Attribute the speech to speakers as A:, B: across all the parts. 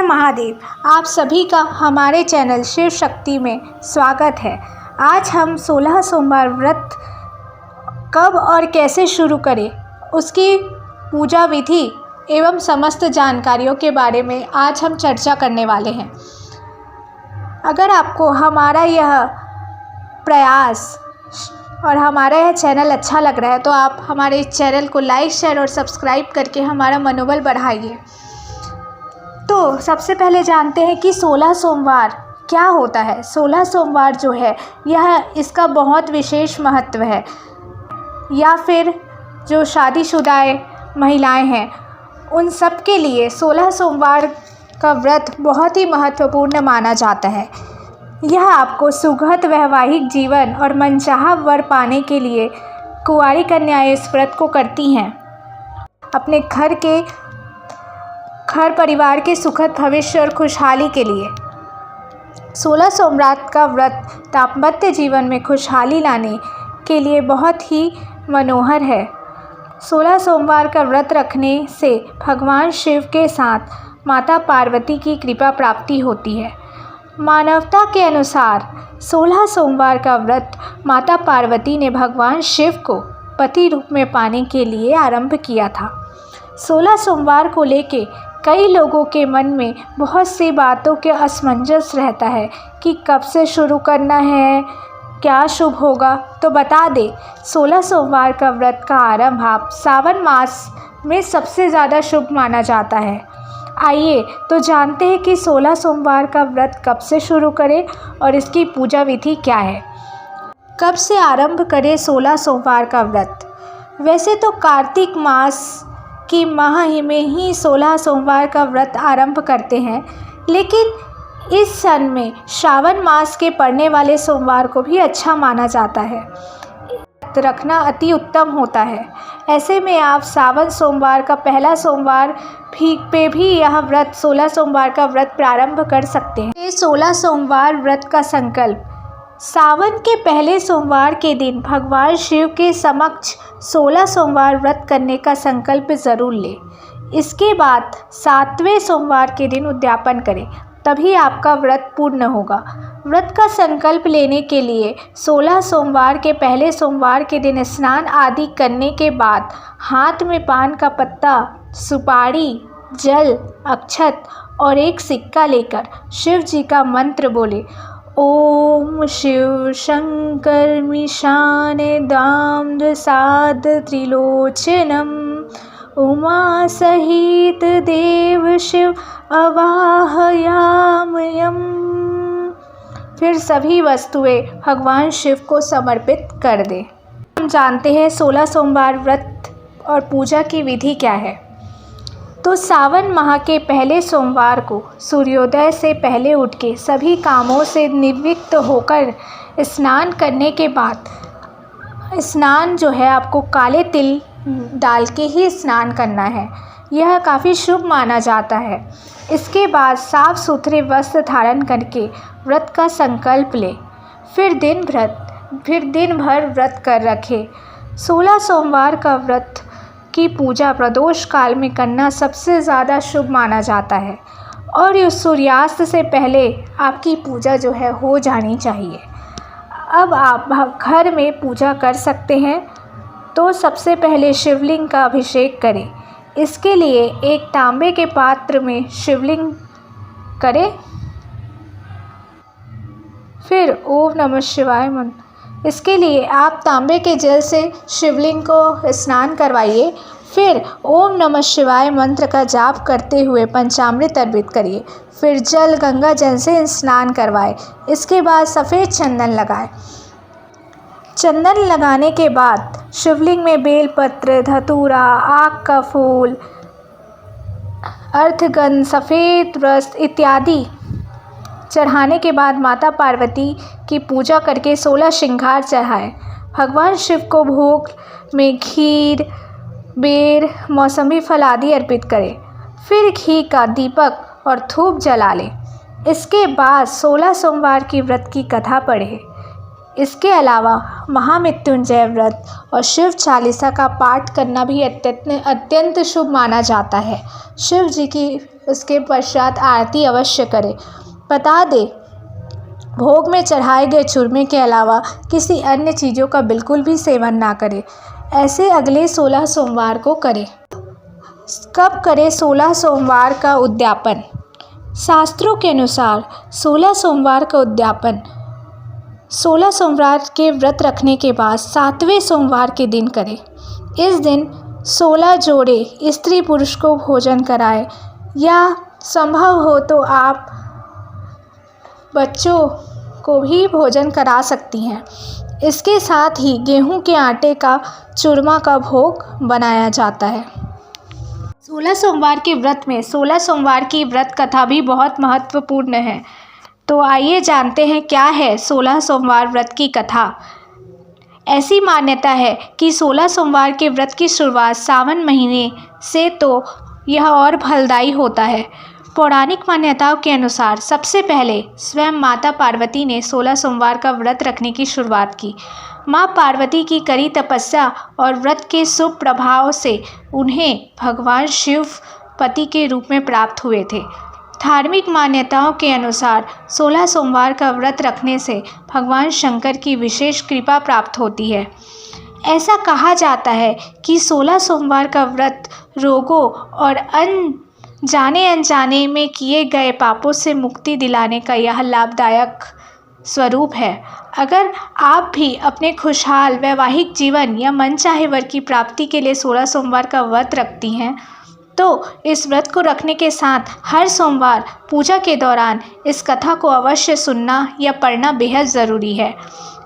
A: हर महादेव। आप सभी का हमारे चैनल शिव शक्ति में स्वागत है। आज हम 16 सोमवार व्रत कब और कैसे शुरू करें, उसकी पूजा विधि एवं समस्त जानकारियों के बारे में आज हम चर्चा करने वाले हैं। अगर आपको हमारा यह प्रयास और हमारा यह चैनल अच्छा लग रहा है तो आप हमारे चैनल को लाइक, शेयर और सब्सक्राइब करके हमारा मनोबल बढ़ाइए। तो सबसे पहले जानते हैं कि 16 सोमवार क्या होता है। 16 सोमवार जो है इसका बहुत विशेष महत्व है, या फिर जो शादीशुदा महिलाएं हैं उन सब के लिए 16 सोमवार का व्रत बहुत ही महत्वपूर्ण माना जाता है। यह आपको सुखद वैवाहिक जीवन और मनचाहा वर पाने के लिए कुंवारी कन्याएं इस व्रत को करती हैं। अपने घर परिवार के सुखद भविष्य और खुशहाली के लिए 16 सोमवार का व्रत दाम्पत्य जीवन में खुशहाली लाने के लिए बहुत ही मनोहर है। 16 सोमवार का व्रत रखने से भगवान शिव के साथ माता पार्वती की कृपा प्राप्ति होती है। मानवता के अनुसार 16 सोमवार का व्रत माता पार्वती ने भगवान शिव को पति रूप में पाने के लिए आरंभ किया था। 16 सोमवार को लेके कई लोगों के मन में बहुत सी बातों के असमंजस रहता है कि कब से शुरू करना है, क्या शुभ होगा। तो बता दें, 16 सोमवार का व्रत का आरंभ आप सावन मास में सबसे ज़्यादा शुभ माना जाता है। आइए तो जानते हैं कि 16 सोमवार का व्रत कब से शुरू करें और इसकी पूजा विधि क्या है। कब से आरंभ करें 16 सोमवार का व्रत। वैसे तो कार्तिक मास की माह में ही 16 सोमवार का व्रत आरंभ करते हैं, लेकिन इस सन में श्रावण मास के पड़ने वाले सोमवार को भी अच्छा माना जाता है। रखना अति उत्तम होता है। ऐसे में आप सावन सोमवार का पहला सोमवार पे भी यह व्रत 16 सोमवार का व्रत प्रारंभ कर सकते हैं। 16 सोमवार व्रत का संकल्प। सावन के पहले सोमवार के दिन भगवान शिव के समक्ष 16 सोमवार व्रत करने का संकल्प ज़रूर लें। इसके बाद 7वें सोमवार के दिन उद्यापन करें, तभी आपका व्रत पूर्ण होगा। व्रत का संकल्प लेने के लिए 16 सोमवार के पहले सोमवार के दिन स्नान आदि करने के बाद हाथ में पान का पत्ता, सुपारी, जल, अक्षत और एक सिक्का लेकर शिव जी का मंत्र बोले। ओम शिव शंकर मिशाने दाम्र साध त्रिलोचनम उमा सहित देव शिव अवाहयामयम। फिर सभी वस्तुएं भगवान शिव को समर्पित कर दें। हम जानते हैं 16 सोमवार व्रत और पूजा की विधि क्या है। तो सावन माह के पहले सोमवार को सूर्योदय से पहले उठ के सभी कामों से निवृत्त होकर स्नान करने के बाद, स्नान जो है आपको काले तिल डाल के ही स्नान करना है। यह काफ़ी शुभ माना जाता है। इसके बाद साफ सुथरे वस्त्र धारण करके व्रत का संकल्प ले। फिर दिन भर व्रत कर रखे। 16 सोमवार का व्रत की पूजा प्रदोष काल में करना सबसे ज़्यादा शुभ माना जाता है और इस सूर्यास्त से पहले आपकी पूजा जो है हो जानी चाहिए। अब आप घर में पूजा कर सकते हैं। तो सबसे पहले शिवलिंग का अभिषेक करें। इसके लिए एक तांबे के पात्र में शिवलिंग करें। फिर ओम नमः शिवाय मंत्र। इसके लिए आप तांबे के जल से शिवलिंग को स्नान करवाइए। फिर ओम नमः शिवाय मंत्र का जाप करते हुए पंचामृत अर्पित करिए। फिर जल गंगा जल से स्नान करवाएं। इसके बाद सफ़ेद चंदन लगाएं। चंदन लगाने के बाद शिवलिंग में बेलपत्र, धतूरा, आक का फूल, अर्थगंध, सफ़ेद वस्त्र इत्यादि चढ़ाने के बाद माता पार्वती की पूजा करके 16 श्रृंगार चढ़ाएं। भगवान शिव को भोग में खीर, बेर, मौसमी फल आदि अर्पित करें। फिर घी का दीपक और धूप जला लें। इसके बाद 16 सोमवार की व्रत की कथा पढ़ें। इसके अलावा महामृत्युंजय व्रत और शिव चालीसा का पाठ करना भी अत्यंत शुभ माना जाता है। शिव जी की उसके पश्चात आरती अवश्य करें। बता दें, भोग में चढ़ाए गए चूरमे के अलावा किसी अन्य चीज़ों का बिल्कुल भी सेवन ना करें। ऐसे अगले 16 सोमवार को करें। कब करें 16 सोमवार का उद्यापन? शास्त्रों के अनुसार 16 सोमवार का उद्यापन 16 सोमवार के व्रत रखने के बाद 7वें सोमवार के दिन करें। इस दिन 16 जोड़े स्त्री पुरुष को भोजन कराएं या संभव हो तो आप बच्चों को भी भोजन करा सकती हैं। इसके साथ ही गेहूं के आटे का चूरमा का भोग बनाया जाता है। 16 सोमवार के व्रत में 16 सोमवार की व्रत कथा भी बहुत महत्वपूर्ण है। तो आइए जानते हैं क्या है 16 सोमवार व्रत की कथा। ऐसी मान्यता है कि 16 सोमवार के व्रत की शुरुआत सावन महीने से तो यह और फलदायी होता है। पौराणिक मान्यताओं के अनुसार सबसे पहले स्वयं माता पार्वती ने 16 सोमवार का व्रत रखने की शुरुआत की। माँ पार्वती की कड़ी तपस्या और व्रत के शुभ प्रभाव से उन्हें भगवान शिव पति के रूप में प्राप्त हुए थे। धार्मिक मान्यताओं के अनुसार 16 सोमवार का व्रत रखने से भगवान शंकर की विशेष कृपा प्राप्त होती है। ऐसा कहा जाता है कि 16 सोमवार का व्रत रोगों और जाने अनजाने में किए गए पापों से मुक्ति दिलाने का यह लाभदायक स्वरूप है। अगर आप भी अपने खुशहाल वैवाहिक जीवन या मनचाहे वर की प्राप्ति के लिए 16 सोमवार का व्रत रखती हैं तो इस व्रत को रखने के साथ हर सोमवार पूजा के दौरान इस कथा को अवश्य सुनना या पढ़ना बेहद ज़रूरी है।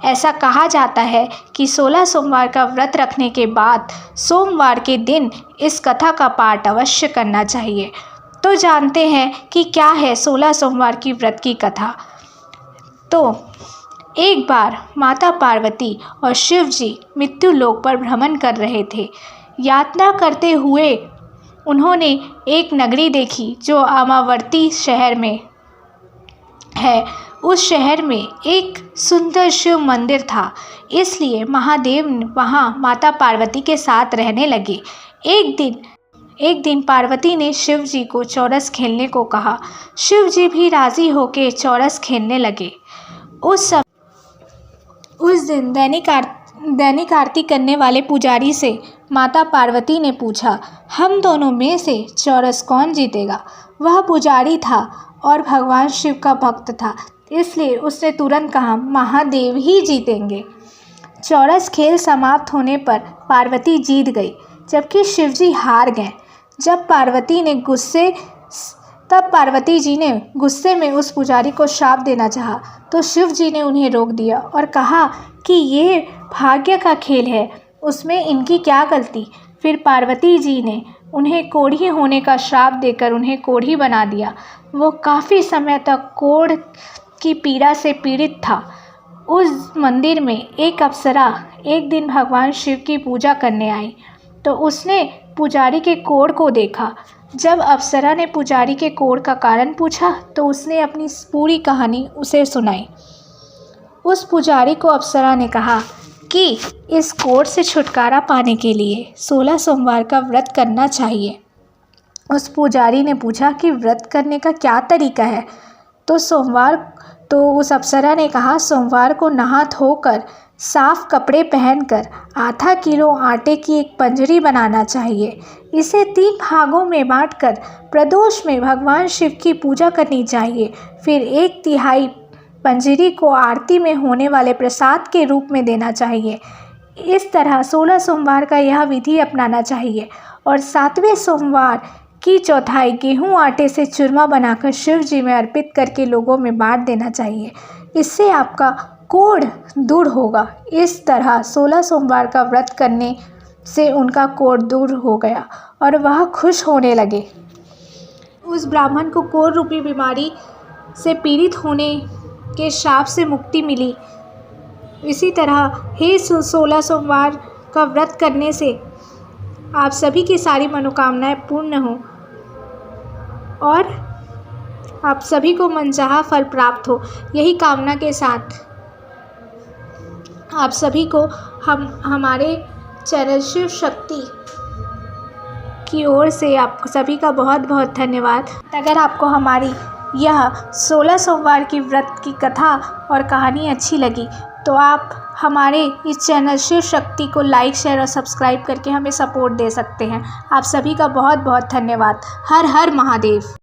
A: ऐसा कहा जाता है कि 16 सोमवार का व्रत रखने के बाद सोमवार के दिन इस कथा का पाठ अवश्य करना चाहिए। तो जानते हैं कि क्या है 16 सोमवार की व्रत की कथा। तो एक बार माता पार्वती और शिव जी मृत्यु लोक पर भ्रमण कर रहे थे। यात्रा करते हुए उन्होंने एक नगरी देखी जो अमावर्ती शहर में है। उस शहर में एक सुंदर शिव मंदिर था, इसलिए महादेव वहाँ माता पार्वती के साथ रहने लगे। एक दिन पार्वती ने शिव जी को चौरस खेलने को कहा। शिव जी भी राज़ी होकर चौरस खेलने लगे। उस दिन दैनिक आरती करने वाले पुजारी से माता पार्वती ने पूछा, हम दोनों में से चौरस कौन जीतेगा? वह पुजारी था और भगवान शिव का भक्त था, इसलिए उसने तुरंत कहा, महादेव ही जीतेंगे। चौरस खेल समाप्त होने पर पार्वती जीत गई, जबकि शिवजी हार गए। तब पार्वती जी ने गुस्से में उस पुजारी को श्राप देना चाहा, तो शिव जी ने उन्हें रोक दिया और कहा कि ये भाग्य का खेल है, उसमें इनकी क्या गलती। फिर पार्वती जी ने उन्हें कोढ़ी होने का श्राप देकर उन्हें कोढ़ी बना दिया। वो काफ़ी समय तक कोढ़ की पीड़ा से पीड़ित था। उस मंदिर में एक अप्सरा एक दिन भगवान शिव की पूजा करने आई, तो उसने पुजारी के कोढ़ को देखा। जब अप्सरा ने पुजारी के कोढ़ का कारण पूछा तो उसने अपनी पूरी कहानी उसे सुनाई। उस पुजारी को अप्सरा ने कहा कि इस कोढ़ से छुटकारा पाने के लिए 16 सोमवार का व्रत करना चाहिए। उस पुजारी ने पूछा कि व्रत करने का क्या तरीका है, तो उस अप्सरा ने कहा, सोमवार को नहा धोकर साफ कपड़े पहनकर आधा किलो आटे की एक पंजरी बनाना चाहिए। इसे 3 भागों में बांटकर प्रदोष में भगवान शिव की पूजा करनी चाहिए। फिर 1/3 पंजरी को आरती में होने वाले प्रसाद के रूप में देना चाहिए। इस तरह 16 सोमवार का यह विधि अपनाना चाहिए और 7वें सोमवार की चौथाई गेहूं आटे से चूरमा बनाकर शिव जी में अर्पित करके लोगों में बांट देना चाहिए। इससे आपका कोढ़ दूर होगा। इस तरह 16 सोमवार का व्रत करने से उनका कोढ़ दूर हो गया और वह खुश होने लगे। उस ब्राह्मण को कोढ़ रूपी बीमारी से पीड़ित होने के शाप से मुक्ति मिली। इसी तरह 16 सोमवार का व्रत करने से आप सभी की सारी मनोकामनाएं पूर्ण हों और आप सभी को मनचाहा फल प्राप्त हो। यही कामना के साथ आप सभी को हमारे चैनल शिव शक्ति की ओर से आप सभी का बहुत बहुत धन्यवाद। अगर आपको हमारी यह 16 सोमवार की व्रत की कथा और कहानी अच्छी लगी तो आप हमारे इस चैनल शिव शक्ति को लाइक, शेयर और सब्सक्राइब करके हमें सपोर्ट दे सकते हैं। आप सभी का बहुत बहुत धन्यवाद। हर हर महादेव।